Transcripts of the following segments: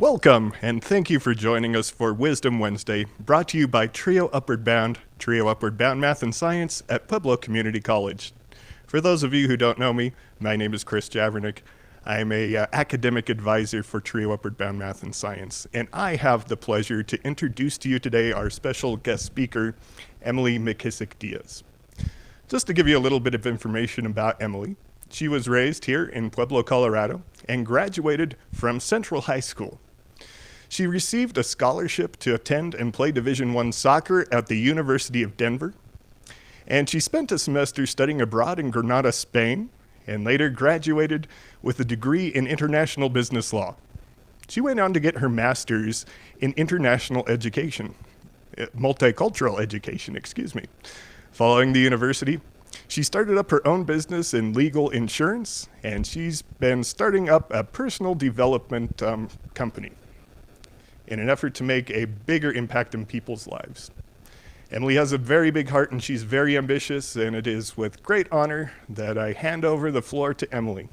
Welcome, and thank you for joining us for Wisdom Wednesday, brought to you by Trio Upward Bound Math and Science at Pueblo Community College. For those of you who don't know me, my name is Chris Javernick. I'm a academic advisor for Trio Upward Bound Math and Science, and I have the pleasure to introduce to you today our special guest speaker, Emily McKissick Diaz. Just to give you a little bit of information about Emily, she was raised here in Pueblo, Colorado, and graduated from Central High School. She received a scholarship to attend and play Division I soccer at the University of Denver, and she spent a semester studying abroad in Granada, Spain, and later graduated with a degree in international business law. She went on to get her master's in international education, multicultural education. Following the university, she started up her own business in legal insurance, and she's been starting up a personal development company in an effort to make a bigger impact in people's lives. Emily has a very big heart, and she's very ambitious, and it is with great honor that I hand over the floor to Emily.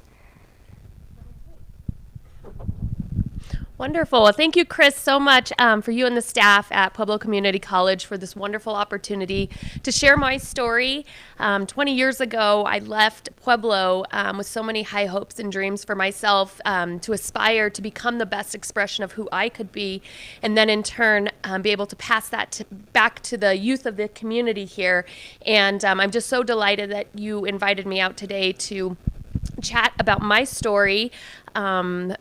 Wonderful. Well, thank you, Chris, so much for you and the staff at Pueblo Community College for this wonderful opportunity to share my story. 20 years ago, I left Pueblo with so many high hopes and dreams for myself to aspire to become the best expression of who I could be, and then in turn be able to pass that back to the youth of the community here. And I'm just so delighted that you invited me out today to chat about my story,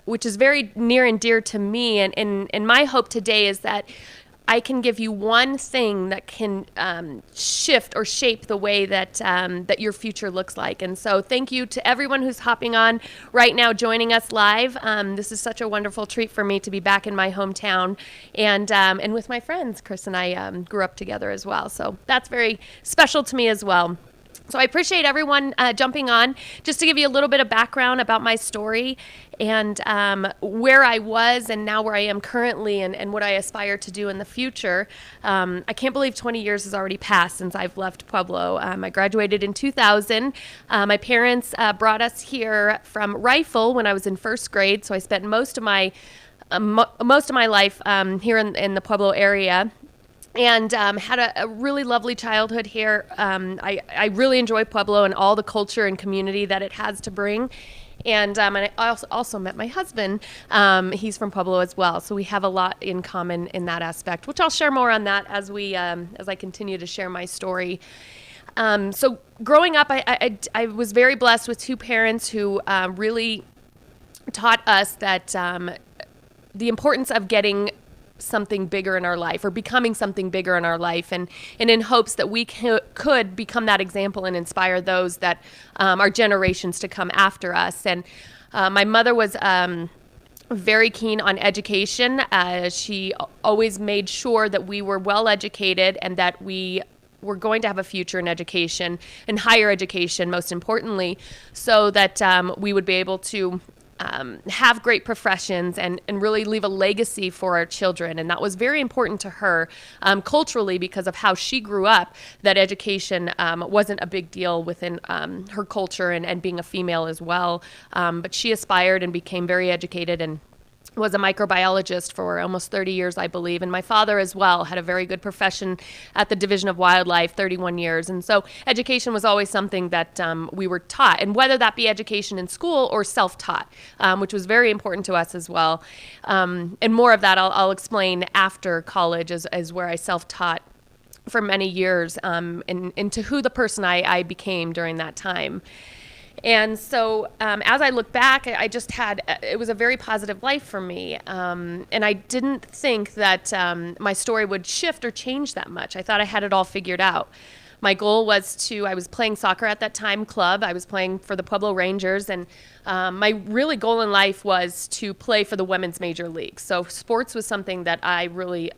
which is very near and dear to me. And my hope today is that I can give you one thing that can shift or shape the way that that your future looks like. And so thank you to everyone who's hopping on right now, joining us live. This is such a wonderful treat for me to be back in my hometown and with my friends. Chris and I grew up together as well. So that's very special to me as well. So I appreciate everyone jumping on. Just to give you a little bit of background about my story and where I was and now where I am currently and what I aspire to do in the future. I can't believe 20 years has already passed since I've left Pueblo. I graduated in 2000. My parents brought us here from Rifle when I was in first grade, so I spent most of my life here in the Pueblo area. And had a really lovely childhood here. I really enjoy Pueblo and all the culture and community that it has to bring. And I also met my husband. He's from Pueblo as well, so we have a lot in common in that aspect, which I'll share more on that as I continue to share my story. So growing up, I was very blessed with two parents who really taught us that the importance of getting something bigger in our life or becoming something bigger in our life and in hopes that we could become that example and inspire those that are generations to come after us. And my mother was very keen on education. She always made sure that we were well educated and that we were going to have a future in education and higher education, most importantly, so that we would be able to have great professions and really leave a legacy for our children. And that was very important to her culturally because of how she grew up, that education wasn't a big deal within her culture and being a female as well. But she aspired and became very educated and was a microbiologist for almost 30 years, I believe. And my father as well had a very good profession at the Division of Wildlife, 31 years. And so education was always something that we were taught, and whether that be education in school or self-taught, which was very important to us as well. And more of that I'll explain after college as where I self-taught for many years into who the person I became during that time. And so as I look back, it was a very positive life for me. And I didn't think that my story would shift or change that much. I thought I had it all figured out. My goal was I was playing soccer at that time, club. I was playing for the Pueblo Rangers. And my really goal in life was to play for the women's major league. So sports was something that I really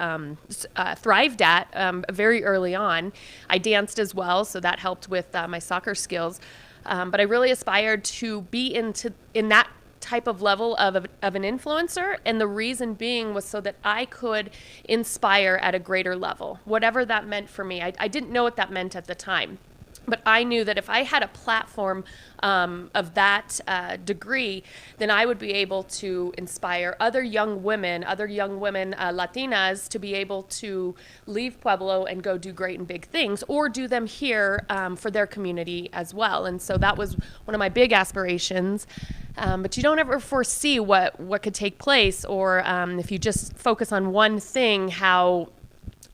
thrived at very early on. I danced as well, so that helped with my soccer skills. But I really aspired to be in that type of level of an influencer, and the reason being was so that I could inspire at a greater level, whatever that meant for me. I didn't know what that meant at the time. But I knew that if I had a platform of that degree, then I would be able to inspire other young women, Latinas, to be able to leave Pueblo and go do great and big things, or do them here for their community as well. And so that was one of my big aspirations. But you don't ever foresee what could take place, or if you just focus on one thing, how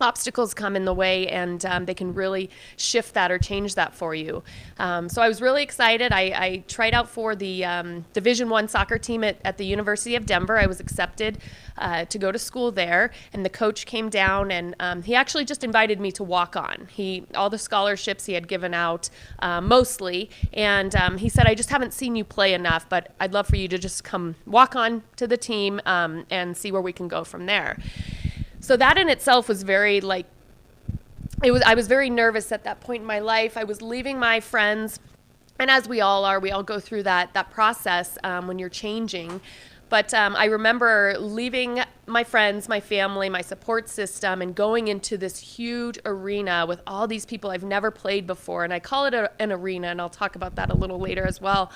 obstacles come in the way, and they can really shift that or change that for you. So I was really excited. I tried out for the Division I soccer team at the University of Denver. I was accepted to go to school there, and the coach came down, and he actually just invited me to walk on. All the scholarships he had given out, mostly, and he said, I just haven't seen you play enough, but I'd love for you to just come walk on to the team and see where we can go from there. So that in itself was very I was very nervous at that point in my life. I was leaving my friends, and as we all are, we all go through that process when you're changing. But I remember leaving my friends, my family, my support system, and going into this huge arena with all these people I've never played before. And I call it an arena, and I'll talk about that a little later as well.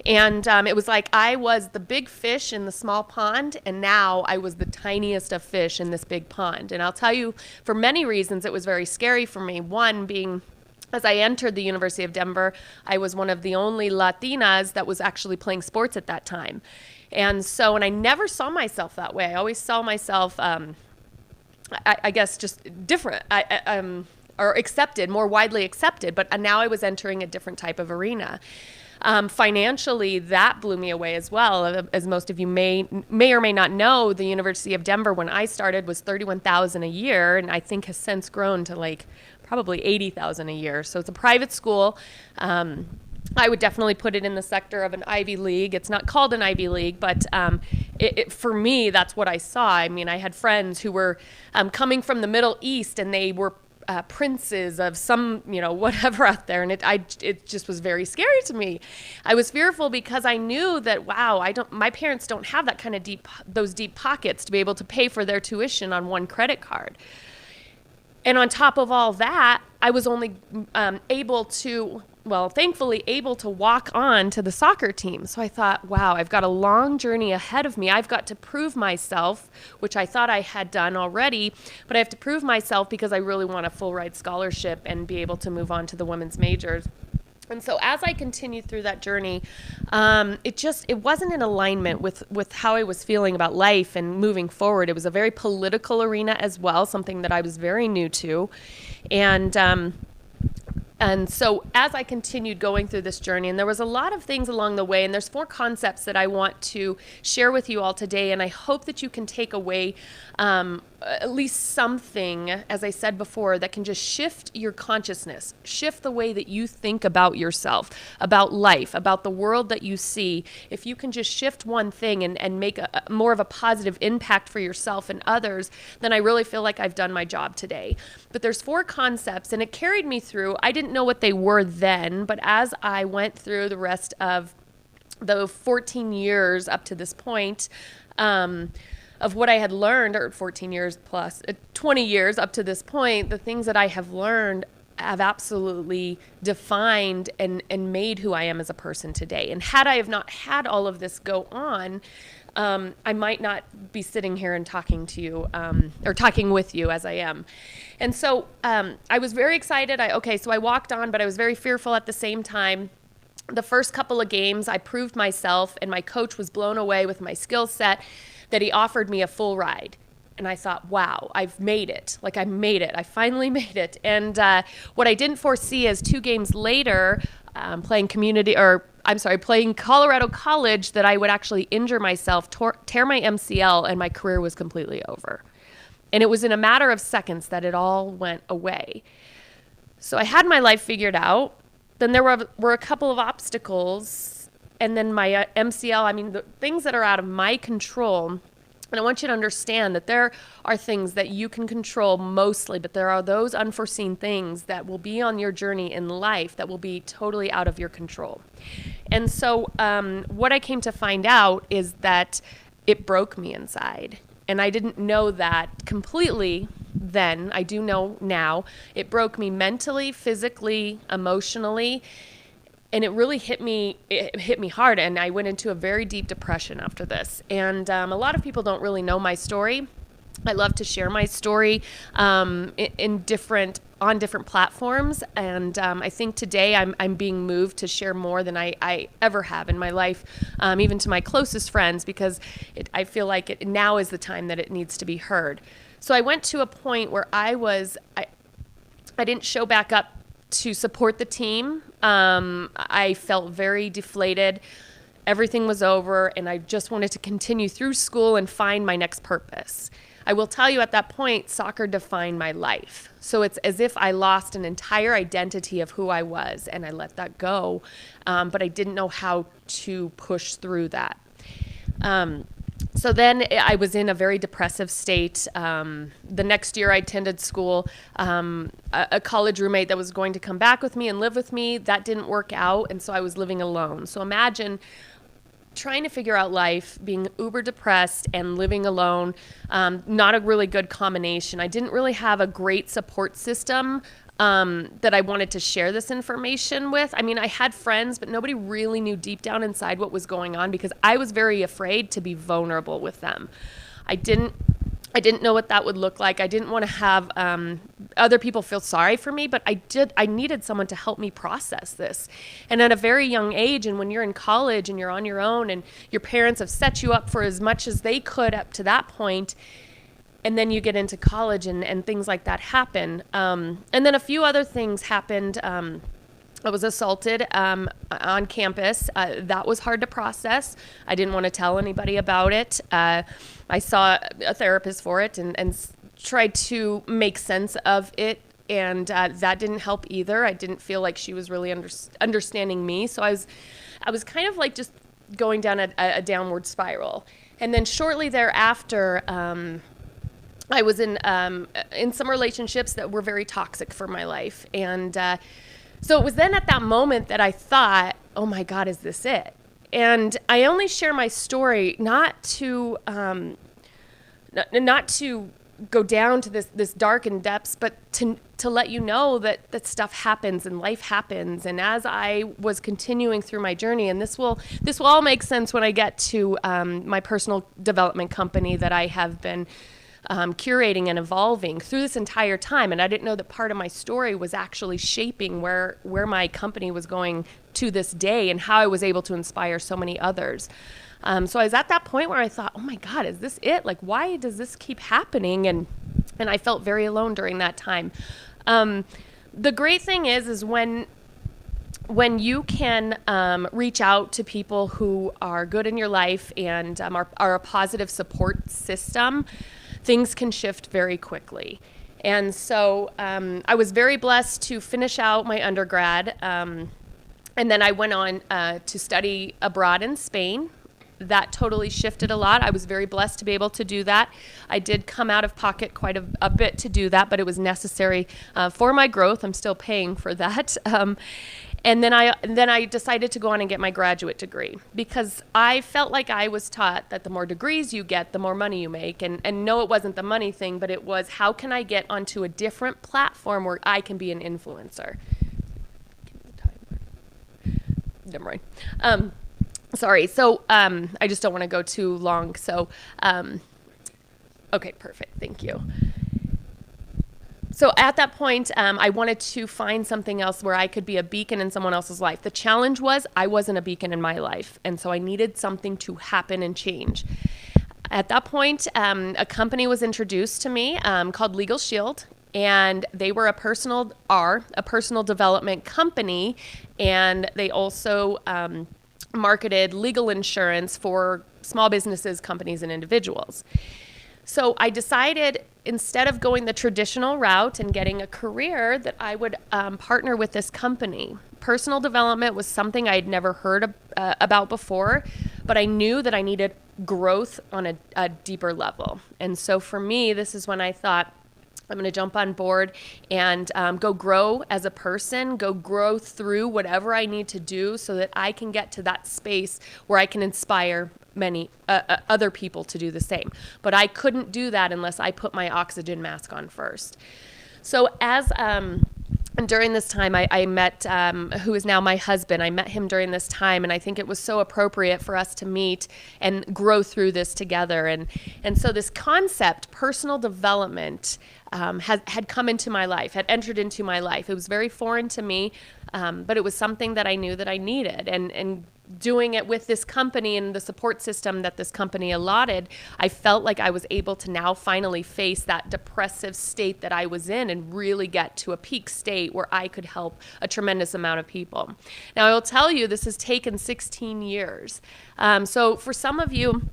And it was like I was the big fish in the small pond, and now I was the tiniest of fish in this big pond. And I'll tell you, for many reasons, it was very scary for me. One being, as I entered the University of Denver, I was one of the only Latinas that was actually playing sports at that time. And I never saw myself that way. I always saw myself, I guess, just different. Or accepted, more widely accepted, but now I was entering a different type of arena. Financially, that blew me away as well. As most of you may or may not know, the University of Denver, when I started, was $31,000 a year, and I think has since grown to probably $80,000 a year. So it's a private school. I would definitely put it in the sector of an Ivy League. It's not called an Ivy League, but for me, that's what I saw. I mean, I had friends who were coming from the Middle East, and they were princes of some, whatever out there. And it just was very scary to me. I was fearful because I knew that, my parents don't have that kind of those deep pockets to be able to pay for their tuition on one credit card. And on top of all that, I was only thankfully able to walk on to the soccer team. So I thought, wow, I've got a long journey ahead of me. I've got to prove myself, which I thought I had done already, but I have to prove myself because I really want a full ride scholarship and be able to move on to the women's majors. And so as I continued through that journey, it wasn't in alignment with how I was feeling about life and moving forward. It was a very political arena as well, something that I was very new to. And so as I continued going through this journey, and there was a lot of things along the way, and there's 4 concepts that I want to share with you all today, and I hope that you can take away at least something, as I said before, that can just shift your consciousness, shift the way that you think about yourself, about life, about the world that you see. If you can just shift one thing and make more of a positive impact for yourself and others, then I really feel like I've done my job today. But there's 4 concepts, and it carried me through. I didn't know what they were then, but as I went through the rest of the 14 years up to this point, of what I had learned, or 14 years plus, 20 years up to this point, the things that I have learned have absolutely defined and made who I am as a person today. And had I have not had all of this go on, I might not be sitting here and talking to you, or talking with you as I am. And so I was very excited. So I walked on, but I was very fearful at the same time. The first couple of games, I proved myself, and my coach was blown away with my skill set, that he offered me a full ride. And I thought, wow, I've made it. I made it. I finally made it. And what I didn't foresee is 2 games later, playing Colorado College, that I would actually injure myself, tear my MCL, and my career was completely over. And it was in a matter of seconds that it all went away. So I had my life figured out. Then there were a couple of obstacles, and then my MCL, the things that are out of my control. And I want you to understand that there are things that you can control mostly, but there are those unforeseen things that will be on your journey in life that will be totally out of your control. And so what I came to find out is that it broke me inside. And I didn't know that completely then. I do know now. It broke me mentally, physically, emotionally, and it really hit me hard, and I went into a very deep depression after this. And a lot of people don't really know my story. I love to share my story in different platforms, and I think today I'm being moved to share more than I ever have in my life, even to my closest friends, because I feel like now is the time that it needs to be heard. So I went to a point where I didn't show back up to support the team. I felt very deflated. Everything was over, and I just wanted to continue through school and find my next purpose. I will tell you, at that point, soccer defined my life. So it's as if I lost an entire identity of who I was, and I let that go. But I didn't know how to push through that. So then I was in a very depressive state. The next year I attended school. A college roommate that was going to come back with me and live with me, that didn't work out, and so I was living alone. So imagine trying to figure out life, being uber depressed and living alone, not a really good combination. I didn't really have a great support system that I wanted to share this information with. I mean, I had friends, but nobody really knew deep down inside what was going on, because I was very afraid to be vulnerable with them. I didn't know what that would look like. I didn't want to have other people feel sorry for me, but I needed someone to help me process this. And at a very young age, and when you're in college and you're on your own and your parents have set you up for as much as they could up to that point, and then you get into college and things like that happen. And then a few other things happened. I was assaulted on campus. That was hard to process. I didn't want to tell anybody about it. I saw a therapist for it and tried to make sense of it, and that didn't help either. I didn't feel like she was really understanding me. So I was kind of like just going down a downward spiral. And then shortly thereafter, I was in some relationships that were very toxic for my life. And so it was then at that moment that I thought, oh my God, is this it? And I only share my story not to go down to this darkened depths, but to let you know that stuff happens and life happens. And as I was continuing through my journey, and this will all make sense when I get to my personal development company that I have been curating and evolving through this entire time. And I didn't know that part of my story was actually shaping where my company was going to this day, and how I was able to inspire so many others. So I was at that point where I thought, oh my God, is this it? Like, why does this keep happening? And I felt very alone during that time. The great thing is when you can reach out to people who are good in your life and are a positive support system, things can shift very quickly. And so I was very blessed to finish out my undergrad. And then I went on to study abroad in Spain. That totally shifted a lot. I was very blessed to be able to do that. I did come out of pocket quite a bit to do that, but it was necessary for my growth. I'm still paying for that. And then I decided to go on and get my graduate degree, because I felt like I was taught that the more degrees you get, the more money you make. And no, it wasn't the money thing, but it was, how can I get onto a different platform where I can be an influencer? Never mind. Sorry. So I just don't want to go too long. So, okay, perfect. Thank you. So at that point, I wanted to find something else where I could be a beacon in someone else's life. The challenge was I wasn't a beacon in my life, and so I needed something to happen and change. At that point, a company was introduced to me called Legal Shield, and they were a personal development company, and they also marketed legal insurance for small businesses, companies, and individuals. So I decided, instead of going the traditional route and getting a career, that I would partner with this company. Personal development was something I had never heard about before, but I knew that I needed growth on a deeper level. And so for me, this is when I thought, I'm going to jump on board and go grow as a person, go grow through whatever I need to do so that I can get to that space where I can inspire many other people to do the same. But I couldn't do that unless I put my oxygen mask on first. So and during this time, I met who is now my husband. I met him during this time, and I think it was so appropriate for us to meet and grow through this together. And so this concept, personal development, had come into my life, had entered into my life. It was very foreign to me, but it was something that I knew that I needed. And doing it with this company and the support system that this company allotted, I felt like I was able to now finally face that depressive state that I was in and really get to a peak state where I could help a tremendous amount of people. Now, I will tell you, this has taken 16 years. So for some of you,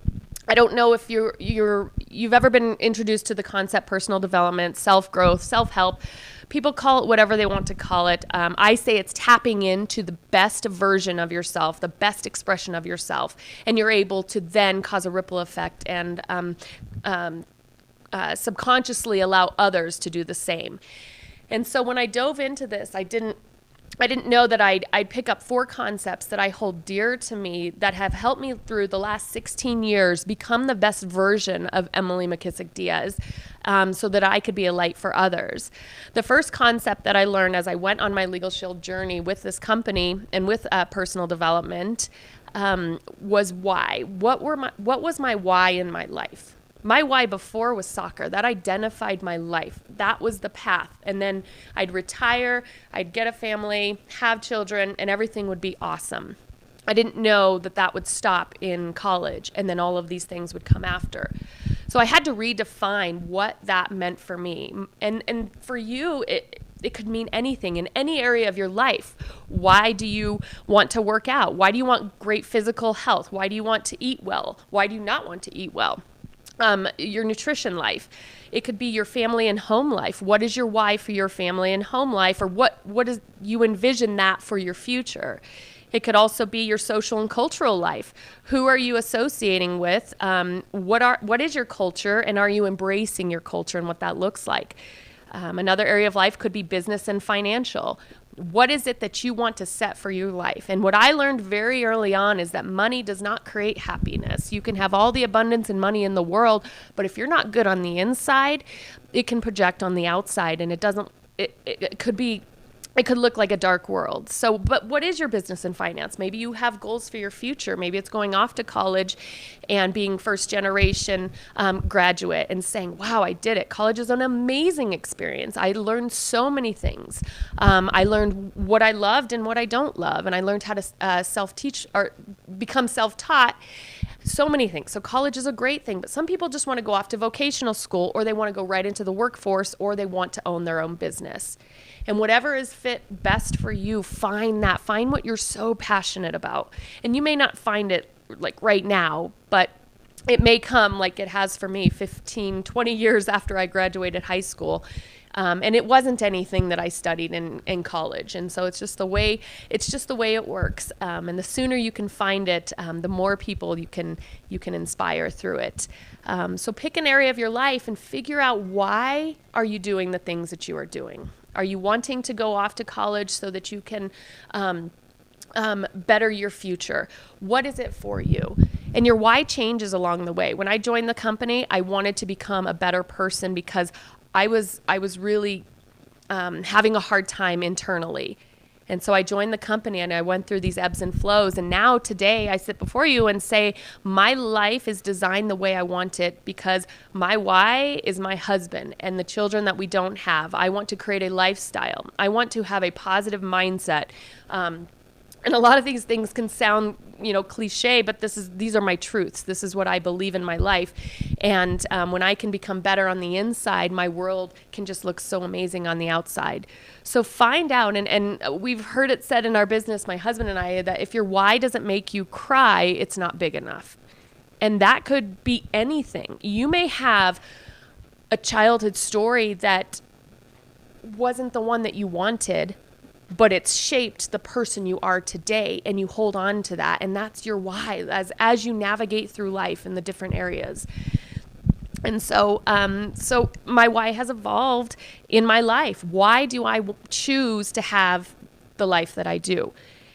I don't know if you've ever been introduced to the concept personal development, self-growth, self-help. People call it whatever they want to call it. I say it's tapping into the best version of yourself, the best expression of yourself, and you're able to then cause a ripple effect and subconsciously allow others to do the same. And so when I dove into this, I didn't know that I'd pick up 4 concepts that I hold dear to me that have helped me through the last 16 years become the best version of Emily McKissick Diaz, so that I could be a light for others. The first concept that I learned as I went on my Legal Shield journey with this company and with personal development was why. What was my why in my life? My why before was soccer. That identified my life. That was the path. And then I'd retire, I'd get a family, have children, and everything would be awesome. I didn't know that that would stop in college, and then all of these things would come after. So I had to redefine what that meant for me. And for you, it could mean anything in any area of your life. Why do you want to work out? Why do you want great physical health? Why do you want to eat well? Why do you not want to eat well? Your nutrition life. It could be your family and home life. What is your why for your family and home life? Or what is you envision that for your future? It could also be your social and cultural life. Who are you associating with? What is your culture, and are you embracing your culture and what that looks like? Another area of life could be business and financial. What is it that you want to set for your life? And what I learned very early on is that money does not create happiness. You can have all the abundance and money in the world, but if you're not good on the inside, it can project on the outside, and it could look like a dark world. So, but what is your business and finance? Maybe you have goals for your future. Maybe it's going off to college and being first generation graduate and saying, wow, I did it. College is an amazing experience. I learned so many things. I learned what I loved and what I don't love. And I learned how to self-teach or become self-taught. So many things. So college is a great thing, but some people just want to go off to vocational school, or they want to go right into the workforce, or they want to own their own business. And whatever is fit best for you, find that. Find what you're so passionate about. And you may not find it like right now, but it may come like it has for me 15, 20 years after I graduated high school. And it wasn't anything that I studied in college. And so it's just the way it works. And the sooner you can find it, the more people you can inspire through it. So pick an area of your life and figure out, why are you doing the things that you are doing? Are you wanting to go off to college so that you can better your future? What is it for you? And your why changes along the way. When I joined the company, I wanted to become a better person because I was really having a hard time internally. And so I joined the company and I went through these ebbs and flows. And now today I sit before you and say, my life is designed the way I want it because my why is my husband and the children that we don't have. I want to create a lifestyle. I want to have a positive mindset. And a lot of these things can sound, cliche, but these are my truths. This is what I believe in my life. And when I can become better on the inside, my world can just look so amazing on the outside. So find out, and we've heard it said in our business, my husband and I, that if your why doesn't make you cry, it's not big enough. And that could be anything. You may have a childhood story that wasn't the one that you wanted, but it's shaped the person you are today, and you hold on to that, and that's your why as you navigate through life in the different areas. And so my why has evolved in my life. Why do I choose to have the life that I do?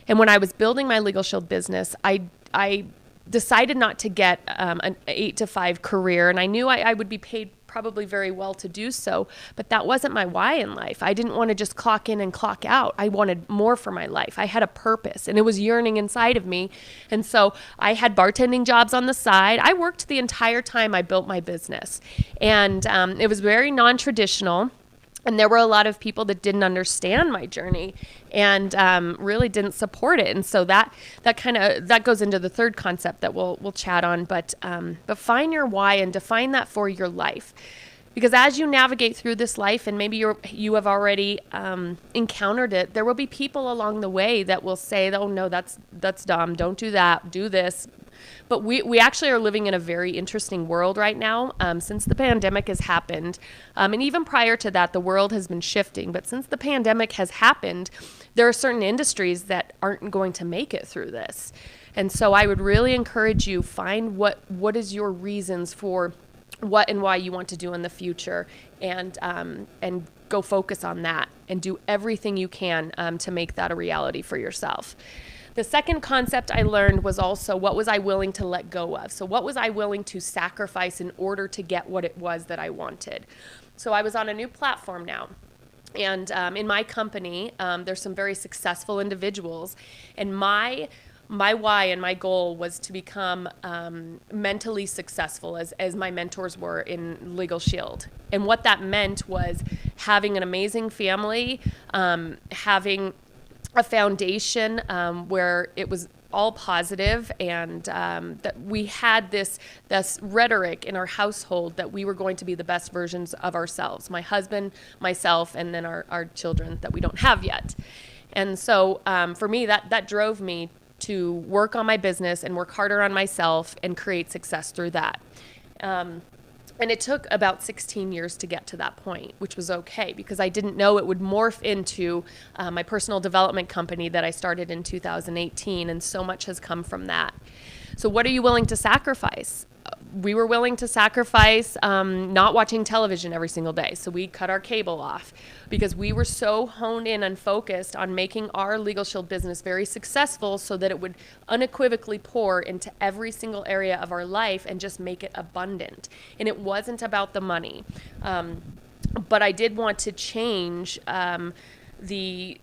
And when I was building my Legal Shield business, I decided not to get an 8-to-5 career, and I knew I would be paid probably very well to do so, but that wasn't my why in life. I didn't want to just clock in and clock out. I wanted more for my life. I had a purpose, and it was yearning inside of me. And so I had bartending jobs on the side. I worked the entire time I built my business, and it was very non-traditional. And there were a lot of people that didn't understand my journey and really didn't support it. And so that goes into the third concept that we'll chat on. But find your why and define that for your life. Because as you navigate through this life, and maybe you have already encountered it, there will be people along the way that will say, "Oh no, that's dumb. Don't do that. Do this." But we actually are living in a very interesting world right now. Since the pandemic has happened, and even prior to that, the world has been shifting. But since the pandemic has happened, there are certain industries that aren't going to make it through this. And so I would really encourage you, find what is your reasons for what and why you want to do in the future, and go focus on that and do everything you can to make that a reality for yourself. The second concept I learned was also, what was I willing to let go of? So what was I willing to sacrifice in order to get what it was that I wanted? So I was on a new platform now. And in my company, there's some very successful individuals. And my why and my goal was to become mentally successful as my mentors were in Legal Shield. And what that meant was having an amazing family, having a foundation where it was all positive, and that we had this rhetoric in our household that we were going to be the best versions of ourselves, my husband, myself, and then our children that we don't have yet. And so for me, that drove me to work on my business and work harder on myself and create success through that. And it took about 16 years to get to that point, which was okay, because I didn't know it would morph into my personal development company that I started in 2018, and so much has come from that. So what are you willing to sacrifice? We were willing to sacrifice not watching television every single day. So we cut our cable off because we were so honed in and focused on making our Legal Shield business very successful so that it would unequivocally pour into every single area of our life and just make it abundant. And it wasn't about the money. But I did want to change the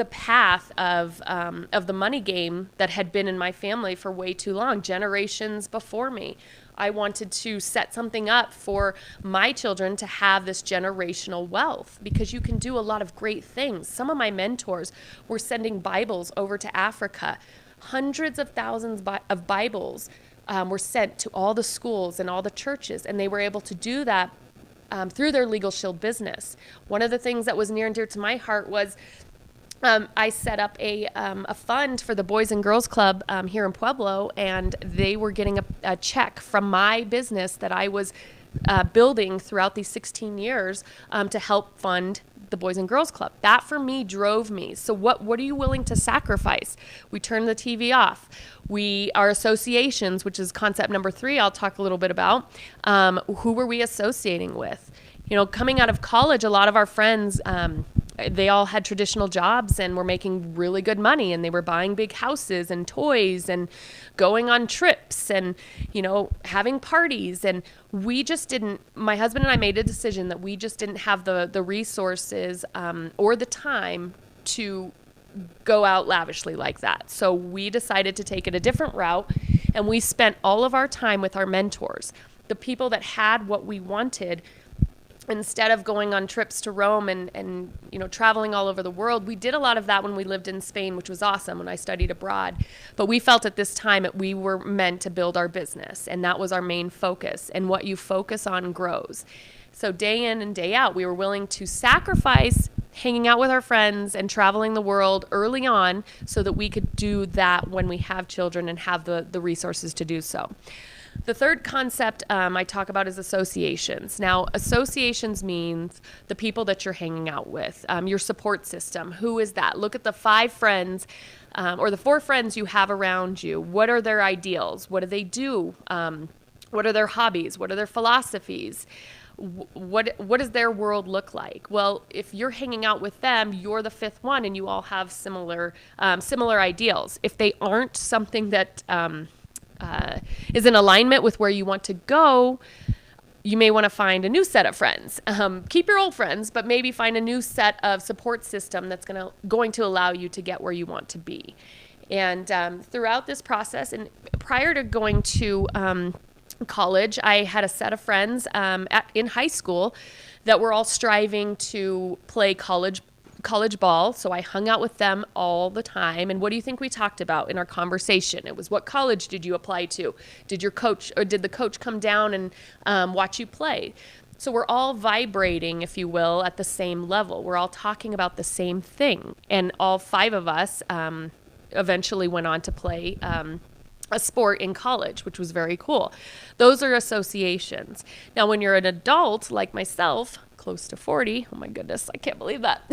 path of the money game that had been in my family for way too long, generations before me. I wanted to set something up for my children to have this generational wealth, because you can do a lot of great things. Some of my mentors were sending Bibles over to Africa. Hundreds of thousands of Bibles were sent to all the schools and all the churches, and they were able to do that through their Legal Shield business. One of the things that was near and dear to my heart was I set up a fund for the Boys and Girls Club here in Pueblo, and they were getting a check from my business that I was building throughout these 16 years to help fund the Boys and Girls Club. That for me drove me. So what are you willing to sacrifice? We turned the TV off. Our associations, which is concept number 3, I'll talk a little bit about. Who were we associating with? You know, coming out of college, a lot of our friends, they all had traditional jobs and were making really good money, and they were buying big houses and toys and going on trips and, you know, having parties. And we just didn't, my husband and I made a decision that we just didn't have the resources or the time to go out lavishly like that. So we decided to take it a different route, and we spent all of our time with our mentors, the people that had what we wanted. Instead of going on trips to Rome and you know, traveling all over the world, we did a lot of that when we lived in Spain, which was awesome when I studied abroad. But we felt at this time that we were meant to build our business, and that was our main focus. And what you focus on grows. So day in and day out, we were willing to sacrifice hanging out with our friends and traveling the world early on so that we could do that when we have children and have the resources to do so. The third concept I talk about is associations. Now, associations means the people that you're hanging out with, your support system. Who is that? Look at the 5 friends or the 4 friends you have around you. What are their ideals? What do they do? What are their hobbies? What are their philosophies? What does their world look like? Well, if you're hanging out with them, you're the fifth one, and you all have similar ideals. If they aren't something that is in alignment with where you want to go, you may want to find a new set of friends. Keep your old friends, but maybe find a new set of support system that's going to allow you to get where you want to be. And throughout this process, and prior to going to college, I had a set of friends in high school that were all striving to play college ball. So I hung out with them all the time. And what do you think we talked about in our conversation? It was, what college did you apply to? Did the coach come down and watch you play? So we're all vibrating, if you will, at the same level. We're all talking about the same thing. And all five of us eventually went on to play a sport in college, which was very cool. Those are associations. Now, when you're an adult like myself, close to 40, oh my goodness, I can't believe that.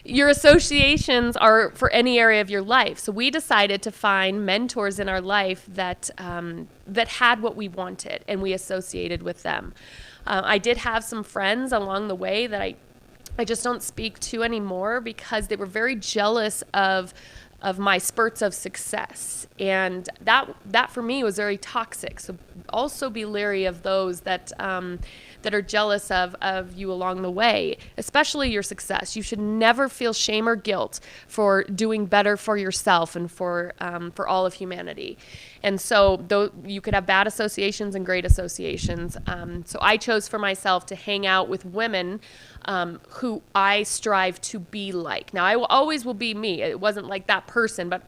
Your associations are for any area of your life. So we decided to find mentors in our life that had what we wanted, and we associated with them. I did have some friends along the way that I just don't speak to anymore because they were very jealous of my spurts of success. And that for me was very toxic. So also be leery of those that are jealous of you along the way, especially your success. You should never feel shame or guilt for doing better for yourself and for all of humanity. And so though you could have bad associations and great associations. So I chose for myself to hang out with women who I strive to be like. Now, I always will be me. It wasn't like that person, but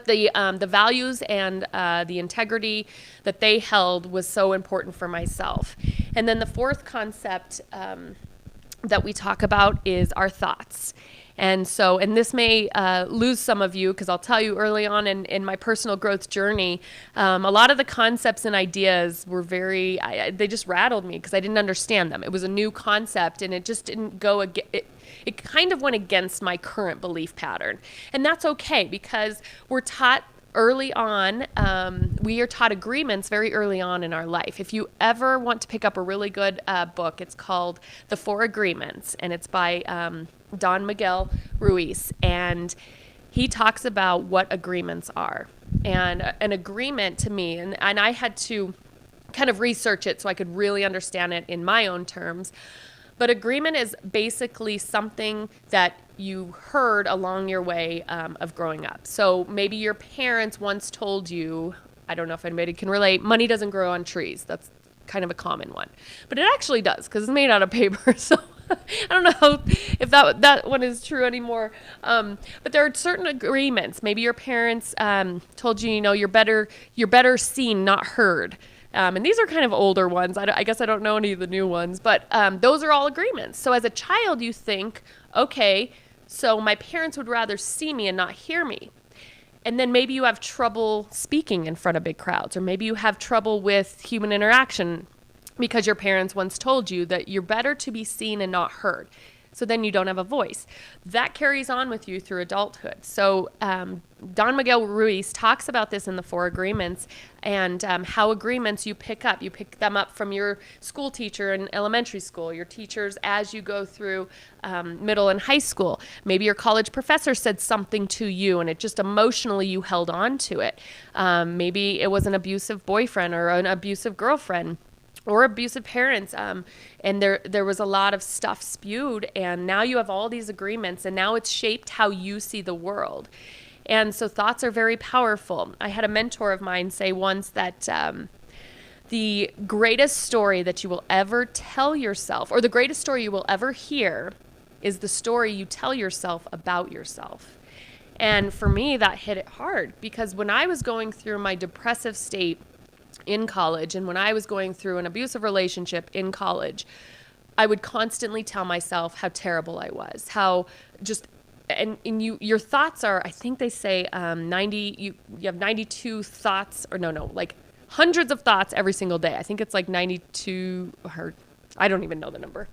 the values and the integrity that they held was so important for myself. And then the fourth concept that we talk about is our thoughts. And this may lose some of you, because I'll tell you, early on in my personal growth journey, a lot of the concepts and ideas were they just rattled me because I didn't understand them. It was a new concept, and it just didn't go it kind of went against my current belief pattern. And that's okay, because we're taught early on, we are taught agreements very early on in our life. If you ever want to pick up a really good book, it's called The Four Agreements, and it's by Don Miguel Ruiz. And he talks about what agreements are. And an agreement to me, and I had to kind of research it so I could really understand it in my own terms. But agreement is basically something that you heard along your way of growing up. So maybe your parents once told you, I don't know if anybody can relate, money doesn't grow on trees. That's kind of a common one. But it actually does, because it's made out of paper. So I don't know if that one is true anymore. But there are certain agreements. Maybe your parents told you, you're better seen, not heard. And these are kind of older ones. I guess I don't know any of the new ones, but those are all agreements. So as a child, you think, okay, so my parents would rather see me and not hear me. And then maybe you have trouble speaking in front of big crowds, or maybe you have trouble with human interaction because your parents once told you that you're better to be seen and not heard. So then you don't have a voice. That carries on with you through adulthood. So Don Miguel Ruiz talks about this in The Four Agreements, and how agreements you pick up. You pick them up from your school teacher in elementary school, your teachers as you go through middle and high school. Maybe your college professor said something to you, and it just emotionally you held on to it. Maybe it was an abusive boyfriend or an abusive girlfriend, or abusive parents, and there was a lot of stuff spewed, and now you have all these agreements, and now it's shaped how you see the world. And so thoughts are very powerful. I had a mentor of mine say once that the greatest story that you will ever tell yourself, or the greatest story you will ever hear, is the story you tell yourself about yourself. And for me, that hit it hard, because when I was going through my depressive state in college, and when I was going through an abusive relationship in college, I would constantly tell myself how terrible I was, how just, and your thoughts are, I think they say 90, you have 92 thoughts, or no, like hundreds of thoughts every single day. I think it's like 92, or I don't even know the number.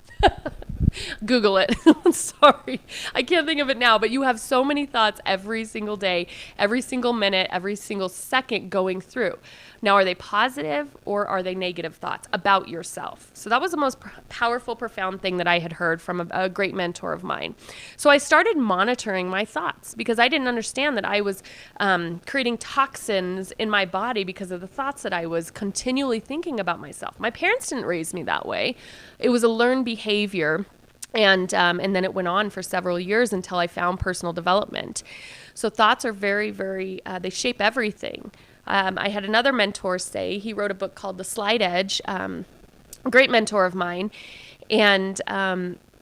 Google it. Sorry. I can't think of it now, but you have so many thoughts every single day, every single minute, every single second going through. Now, are they positive or are they negative thoughts about yourself? So that was the most powerful, profound thing that I had heard from a great mentor of mine. So I started monitoring my thoughts because I didn't understand that I was creating toxins in my body because of the thoughts that I was continually thinking about myself. My parents didn't raise me that way. It was a learned behavior. And then it went on for several years until I found personal development. So thoughts are very, very, they shape everything. I had another mentor say, he wrote a book called The Slight Edge, a great mentor of mine. And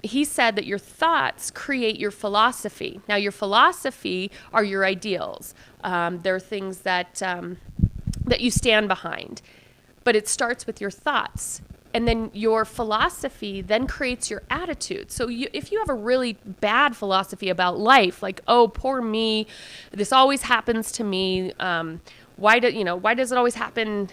he said that your thoughts create your philosophy. Now, your philosophy are your ideals. They're things that you stand behind. But it starts with your thoughts. And then your philosophy then creates your attitude. So if you have a really bad philosophy about life, like, oh, poor me, this always happens to me, why does it always happen?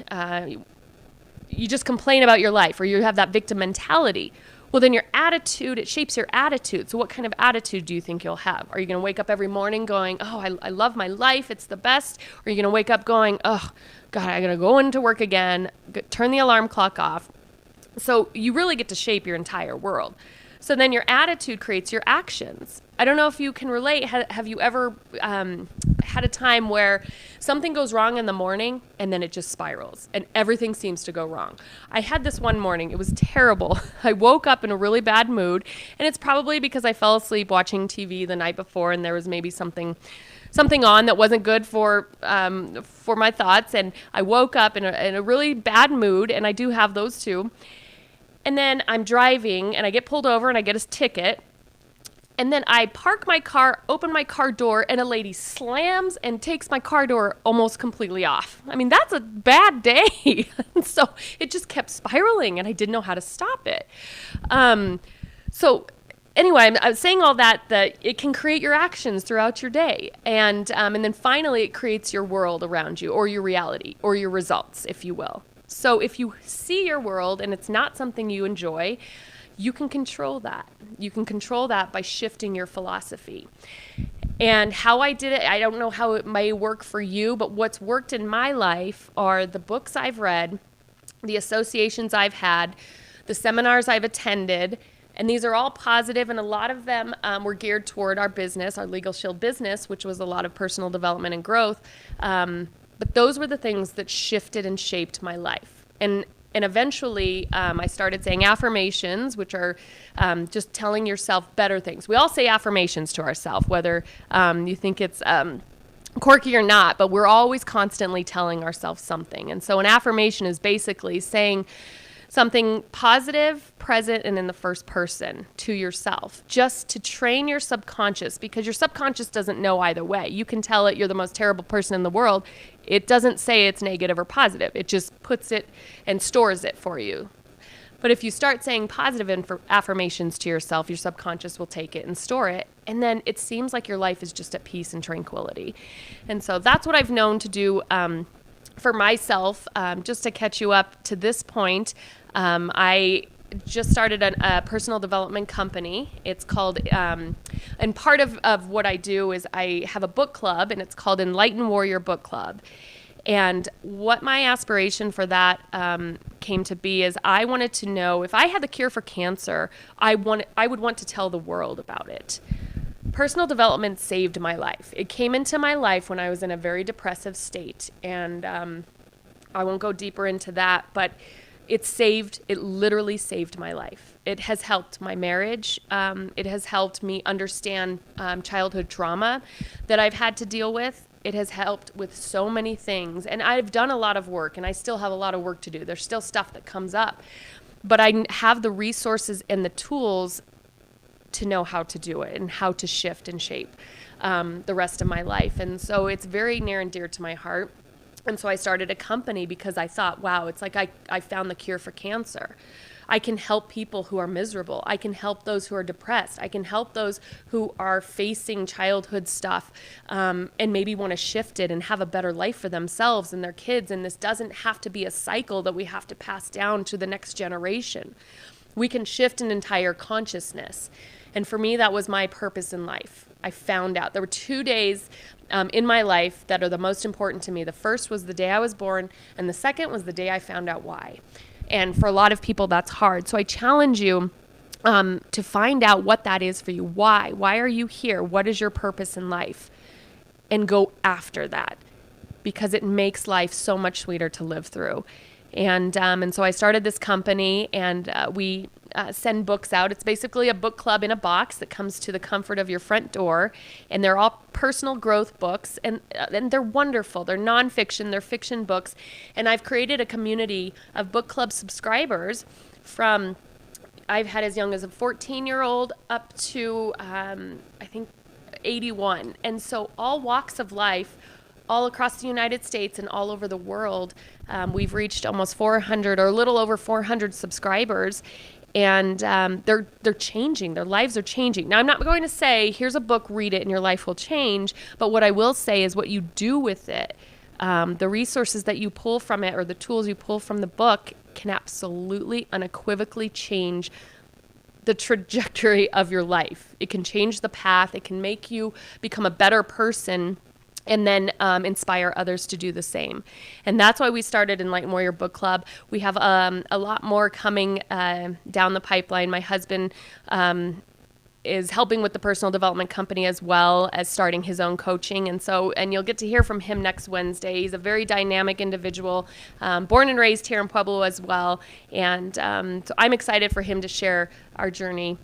You just complain about your life, or you have that victim mentality. Well, then your attitude, it shapes your attitude. So what kind of attitude do you think you'll have? Are you going to wake up every morning going, oh, I love my life, it's the best? Or are you going to wake up going, oh, God, I'm going to go into work again, turn the alarm clock off? So you really get to shape your entire world. So then your attitude creates your actions. I don't know if you can relate. Have you ever had a time where something goes wrong in the morning and then it just spirals and everything seems to go wrong? I had this one morning. It was terrible. I woke up in a really bad mood, and it's probably because I fell asleep watching TV the night before and there was maybe something on that wasn't good for my thoughts. And I woke up in a really bad mood, and I do have those too. And then I'm driving and I get pulled over and I get a ticket. And then I park my car, open my car door, and a lady slams and takes my car door almost completely off. I mean, that's a bad day. So it just kept spiraling and I didn't know how to stop it. So anyway, I was saying all that it can create your actions throughout your day. And then finally it creates your world around you, or your reality, or your results, if you will. So if you see your world and it's not something you enjoy, you can control that. You can control that by shifting your philosophy. And how I did it, I don't know how it may work for you, but what's worked in my life are the books I've read, the associations I've had, the seminars I've attended, and these are all positive, and a lot of them were geared toward our business, our Legal Shield business, which was a lot of personal development and growth. But those were the things that shifted and shaped my life. And eventually, I started saying affirmations, which are just telling yourself better things. We all say affirmations to ourselves, whether you think it's quirky or not, but we're always constantly telling ourselves something. And so an affirmation is basically saying something positive, present, and in the first person to yourself, just to train your subconscious, because your subconscious doesn't know either way. You can tell it you're the most terrible person in the world. It doesn't say it's negative or positive. It just puts it and stores it for you. But if you start saying positive affirmations to yourself, your subconscious will take it and store it. And then it seems like your life is just at peace and tranquility. And so that's what I've known to do for myself. Just to catch you up to this point, I just started a personal development company. It's called, and part of what I do is I have a book club, and it's called Enlightened Warrior Book Club. And what my aspiration for that came to be is I wanted to know if I had the cure for cancer, I would want to tell the world about it. Personal development saved my life. It came into my life when I was in a very depressive state, and I won't go deeper into that, but it literally saved my life. It has helped my marriage. It has helped me understand childhood trauma that I've had to deal with. It has helped with so many things. And I've done a lot of work, and I still have a lot of work to do. There's still stuff that comes up. But I have the resources and the tools to know how to do it and how to shift and shape the rest of my life. And so it's very near and dear to my heart. And so I started a company because I thought, wow, it's like I found the cure for cancer. I can help people who are miserable. I can help those who are depressed. I can help those who are facing childhood stuff and maybe want to shift it and have a better life for themselves and their kids. And this doesn't have to be a cycle that we have to pass down to the next generation. we can shift an entire consciousness. And for me, that was my purpose in life. I found out there were 2 days in my life that are the most important to me. The first was the day I was born, and the second was the day I found out why. And for a lot of people, that's hard. So I challenge you to find out what that is for you. Why? Why are you here? What is your purpose in life? And go after that, because it makes life so much sweeter to live through. And so I started this company, and we send books out. It's basically a book club in a box that comes to the comfort of your front door, and they're all personal growth books, and they're wonderful. They're nonfiction, they're fiction books, and I've created a community of book club subscribers from, I've had as young as a 14-year-old up to, I think, 81. And so all walks of life, all across the United States and all over the world. We've reached almost 400 or a little over 400 subscribers, and they're changing. Their lives are changing. Now, I'm not going to say, here's a book, read it, and your life will change. But what I will say is what you do with it, the resources that you pull from it or the tools you pull from the book can absolutely, unequivocally change the trajectory of your life. It can change the path. It can make you become a better person, and then inspire others to do the same. And that's why we started Enlightened Warrior Book Club. We have a lot more coming down the pipeline. My husband is helping with the personal development company as well as starting his own coaching. And you'll get to hear from him next Wednesday. He's a very dynamic individual, born and raised here in Pueblo as well. And so I'm excited for him to share our journey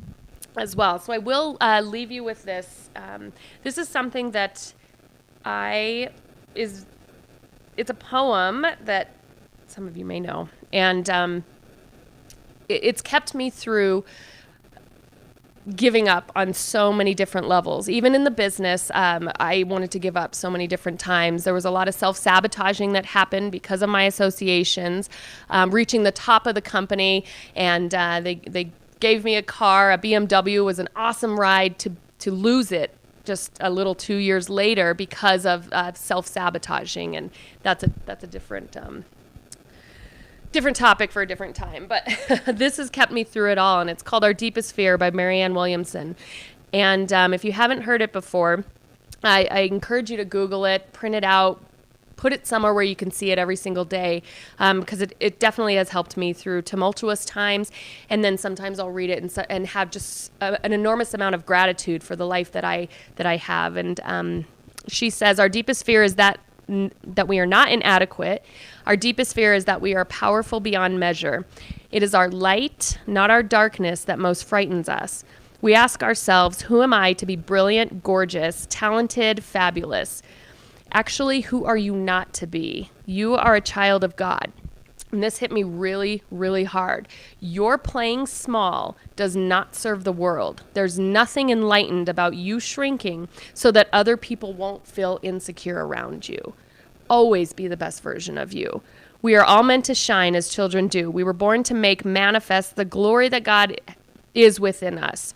as well. So I will leave you with this. This is something that it's a poem that some of you may know, and it's kept me through giving up on so many different levels. Even in the business, I wanted to give up so many different times. There was a lot of self-sabotaging that happened because of my associations, reaching the top of the company, and they gave me a car. A BMW was an awesome ride to lose it just a little 2 years later because of self-sabotaging, and that's a different topic for a different time. But this has kept me through it all, and it's called Our Deepest Fear by Marianne Williamson. And if you haven't heard it before, I encourage you to Google it, print it out, put it somewhere where you can see it every single day, because it definitely has helped me through tumultuous times. And then sometimes I'll read it and have just an enormous amount of gratitude for the life that I have. And she says, our deepest fear is that we are not inadequate. Our deepest fear is that we are powerful beyond measure. It is our light, not our darkness, that most frightens us. We ask ourselves, who am I to be brilliant, gorgeous, talented, fabulous? Actually, who are you not to be? You are a child of God. And this hit me really, really hard. Your playing small does not serve the world. There's nothing enlightened about you shrinking so that other people won't feel insecure around you. Always be the best version of you. We are all meant to shine as children do. We were born to make manifest the glory that God is within us.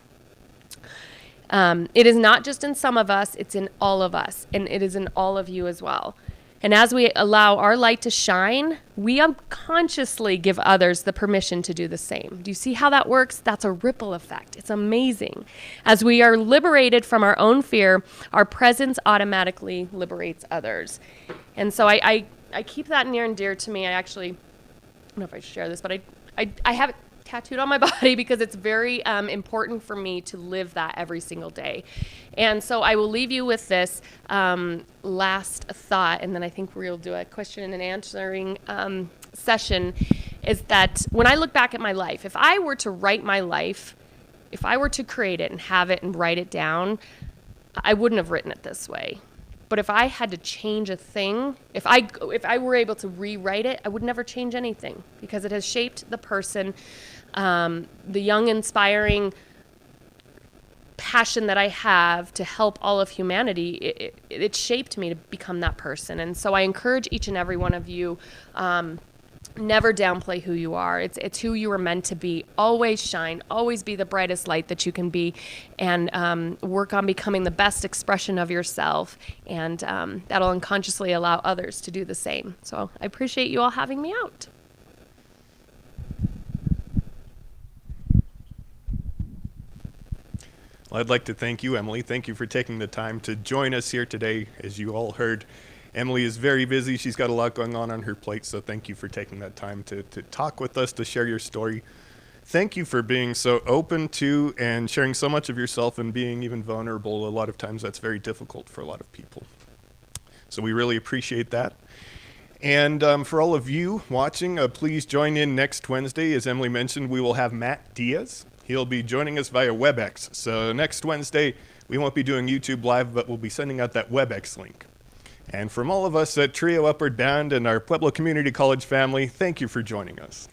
It is not just in some of us, it's in all of us, and it is in all of you as well. And as we allow our light to shine, we unconsciously give others the permission to do the same. Do you see how that works? That's a ripple effect. It's amazing. As we are liberated from our own fear, our presence automatically liberates others. And so I keep that near and dear to me. I don't know if I share this, but I have it tattooed on my body because it's very important for me to live that every single day. And so I will leave you with this last thought, and then I think we'll do a question and answering session, is that when I look back at my life, if I were to write my life, if I were to create it and have it and write it down, I wouldn't have written it this way. But if I had to change a thing, if I were able to rewrite it, I would never change anything because it has shaped the person, the young, inspiring passion that I have to help all of humanity. It shaped me to become that person. And so I encourage each and every one of you, never downplay who you are. It's who you are meant to be. Always shine. Always be the brightest light that you can be, and work on becoming the best expression of yourself. And that'll unconsciously allow others to do the same. So I appreciate you all having me out. Well, I'd like to thank you, Emily. Thank you for taking the time to join us here today. As you all heard, Emily is very busy. She's got a lot going on her plate, so thank you for taking that time to talk with us, to share your story. Thank you for being so open to and sharing so much of yourself and being even vulnerable. A lot of times that's very difficult for a lot of people. So we really appreciate that. And for all of you watching, please join in next Wednesday. As Emily mentioned, we will have Matt Diaz. He'll be joining us via WebEx. So next Wednesday, we won't be doing YouTube Live, but we'll be sending out that WebEx link. And from all of us at Trio Upward Bound and our Pueblo Community College family, thank you for joining us.